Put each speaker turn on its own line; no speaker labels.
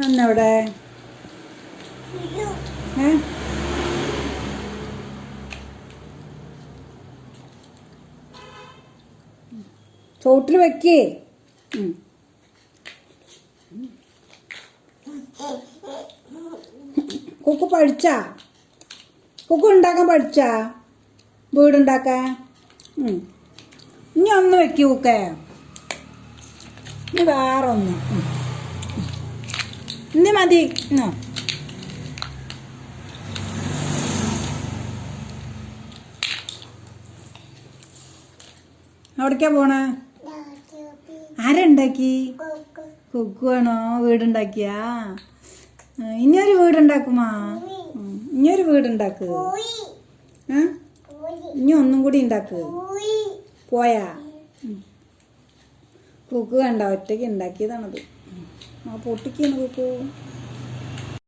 ഒന്നെവിടെ ചോട്ടിൽ വെക്കേ. കുക്കു പഠിച്ചാ? കുക്കു ഉണ്ടാക്കാൻ പഠിച്ചാ? വീടുണ്ടാക്കാൻ? ഇനി ഒന്ന് വെക്കൂ കുക്കേ. ഇനി വേറൊന്ന്. ഇനി മതി. എവിടേക്കാ പോണേ? ആരുണ്ടാക്കി? കുക്കു ആണോ വീടുണ്ടാക്കിയാ? ഇനിയൊരു വീടുണ്ടാക്കുമാ? ഇനിയൊരു വീടുണ്ടാക്ക്. ഇനി ഒന്നും കൂടി ഉണ്ടാക്ക്. പോയാ? കുക്കു കണ്ട ഒറ്റയ്ക്ക് ഉണ്ടാക്കിയതാണത്. ആ പൊട്ടിക്കുന്നു കുക്കു.